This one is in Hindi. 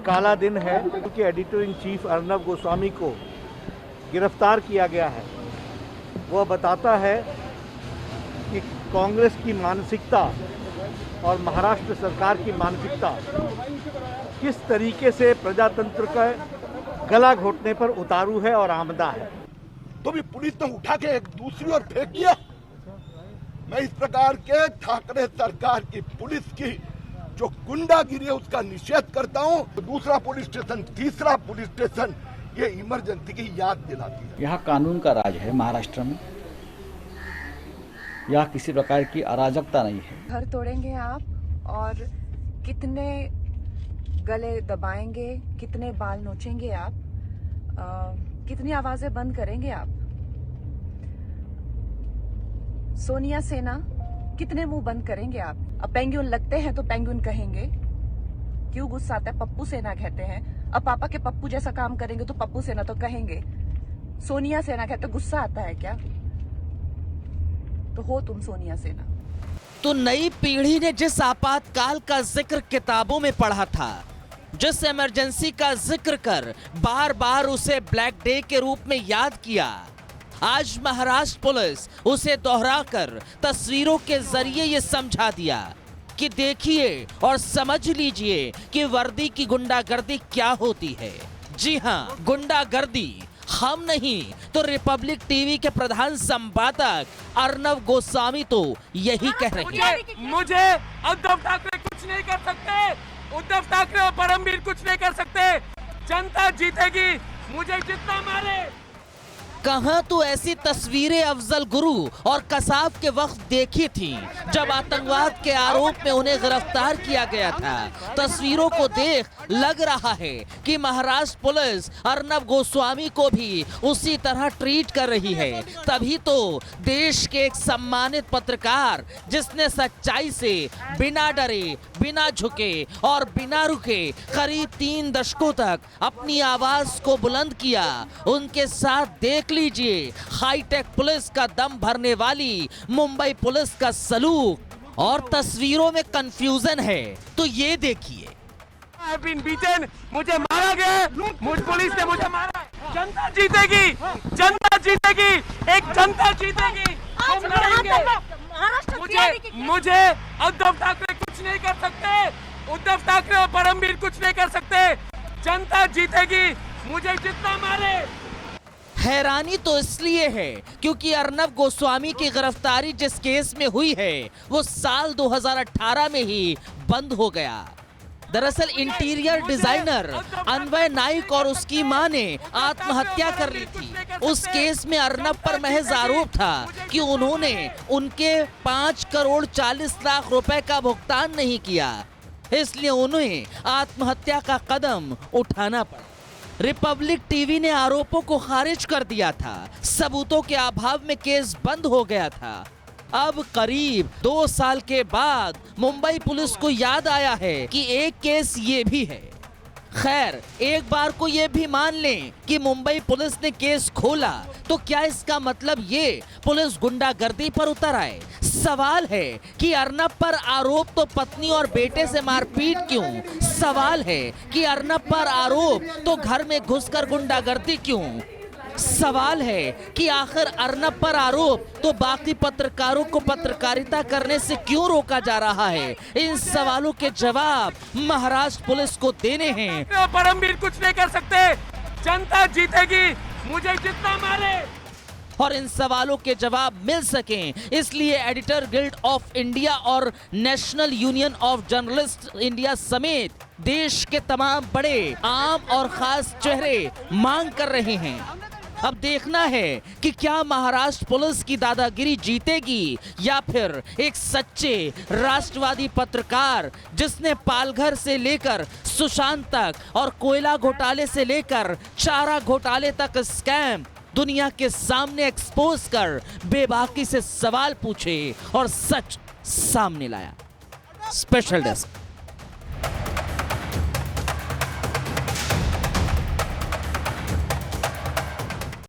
काला दिन है क्योंकि editor in chief Arnab Goswami को गिरफ्तार किया गया है। वह बताता है कि कांग्रेस की मानसिकता और महाराष्ट्र सरकार की मानसिकता किस तरीके से प्रजातंत्र का गला घोटने पर उतारू है और आमदा है। तो भी पुलिस ने उठा के एक दूसरी ओर फेंक दिया। मैं इस प्रकार के ठाकरे सरकार की पुलिस की जो गुंडागिरी है उसका निषेध करता हूं। दूसरा पुलिस स्टेशन, तीसरा पुलिस स्टेशन ये इमरजेंसी की याद दिलाती है। यहाँ कानून का राज है महाराष्ट्र में, यहाँ किसी प्रकार की अराजकता नहीं है। घर तोड़ेंगे आप और कितने गले दबाएंगे, कितने बाल नोचेंगे आप, कितनी आवाजें बंद करेंगे आप। सोनिया सेना कितने मुंह बंद करेंगे आप। अब पेंगुइन लगते हैं तो पेंगुइन कहेंगे, क्यों गुस्सा आता है? पप्पू सेना कहते हैं। अब पापा के पप्पू जैसा काम करेंगे तो पप्पू सेना तो कहेंगे। सोनिया सेना कहते गुस्सा आता है क्या? तो हो तुम सोनिया सेना। तो नई पीढ़ी ने जिस आपातकाल का जिक्र किताबों में पढ़ा था, जिस इमरजेंसी का जिक्र कर बार बार उसे ब्लैक डे के रूप में याद किया, आज महाराष्ट्र पुलिस उसे दोहराकर तस्वीरों के जरिए ये समझा दिया कि देखिए और समझ लीजिए कि वर्दी की गुंडागर्दी क्या होती है। जी हां, गुंडागर्दी हम नहीं तो रिपब्लिक टीवी के प्रधान संपादक अर्नब गोस्वामी तो यही कह रहे हैं। मुझे उद्धव ठाकरे कुछ नहीं कर सकते, उद्धव ठाकरे और परमवीर कुछ नहीं कर सकते। जनता जीतेगी, मुझे जितना मारे। कहां तो ऐसी तस्वीरें अफजल गुरु और कसाब के वक्त देखी थी जब आतंकवाद के आरोप में उन्हें गिरफ्तार किया गया था। तस्वीरों को देख लग रहा है कि महाराष्ट्र पुलिस अर्नब गोस्वामी को भी उसी तरह ट्रीट कर रही है। तभी तो देश के एक सम्मानित पत्रकार जिसने सच्चाई से बिना डरे, बिना झुके और बिना रुके करीब 3 दशकों तक अपनी आवाज को बुलंद किया, उनके साथ देख लीजिए हाईटेक पुलिस का दम भरने वाली मुंबई पुलिस का सलूक। और तस्वीरों में कंफ्यूजन है तो ये देखिए। मुझे मारा गया, मुझ पुलिस ने मुझे मारा। जनता जीतेगी, जनता जीतेगी, एक जनता जीतेगी। हम लड़ेंगे। मुझे उद्धव ठाकरे कुछ नहीं कर सकते, उद्धव ठाकरे और परमवीर कुछ नहीं कर सकते। जनता जीतेगी, मुझे जितना मारे। हैरानी तो इसलिए है क्योंकि अर्नब गोस्वामी की गिरफ्तारी जिस केस में हुई है वो साल 2018 में ही बंद हो गया। दरअसल इंटीरियर डिजाइनर अन्वय नाइक और उसकी मां ने आत्महत्या कर ली थी। उस केस में अर्नब पर महज आरोप था कि उन्होंने उनके 5 करोड़ 40 लाख रुपए का भुगतान नहीं किया, इसलिए उन्हें आत्महत्या का कदम उठाना पड़ा। रिपब्लिक टीवी ने आरोपों को खारिज कर दिया था। सबूतों के अभाव में केस बंद हो गया था। अब करीब 2 साल के बाद मुंबई पुलिस को याद आया है कि एक केस ये भी है। खैर, एक बार को ये भी मान लें कि मुंबई पुलिस ने केस खोला तो क्या इसका मतलब ये पुलिस गुंडागर्दी पर उतर आए? सवाल है कि अर्नब पर आरोप तो पत्नी और बेटे से मारपीट क्यों? सवाल है कि अर्नब पर आरोप तो घर में घुसकर गुंडागर्दी क्यों? सवाल है कि आखिर अर्नब पर आरोप तो बाकी पत्रकारों को पत्रकारिता करने से क्यों रोका जा रहा है? इन सवालों के जवाब महाराष्ट्र पुलिस को देने हैं। परमवीर कुछ नहीं कर सकते, जनता जीतेगी, मुझे जितना मारे। और इन सवालों के जवाब मिल सकें इसलिए एडिटर गिल्ड ऑफ इंडिया और national union of journalist India समेत देश के तमाम बड़े, आम और खास चेहरे मांग कर रहे हैं। अब देखना है कि क्या महाराष्ट्र पुलिस की दादागिरी जीतेगी या फिर एक सच्चे राष्ट्रवादी पत्रकार जिसने पालघर से लेकर सुशांत तक और कोयला घोटाले से लेकर चारा घोटाले तक स्कैम दुनिया के सामने एक्सपोज कर बेबाकी से सवाल पूछे और सच सामने लाया। Special desk.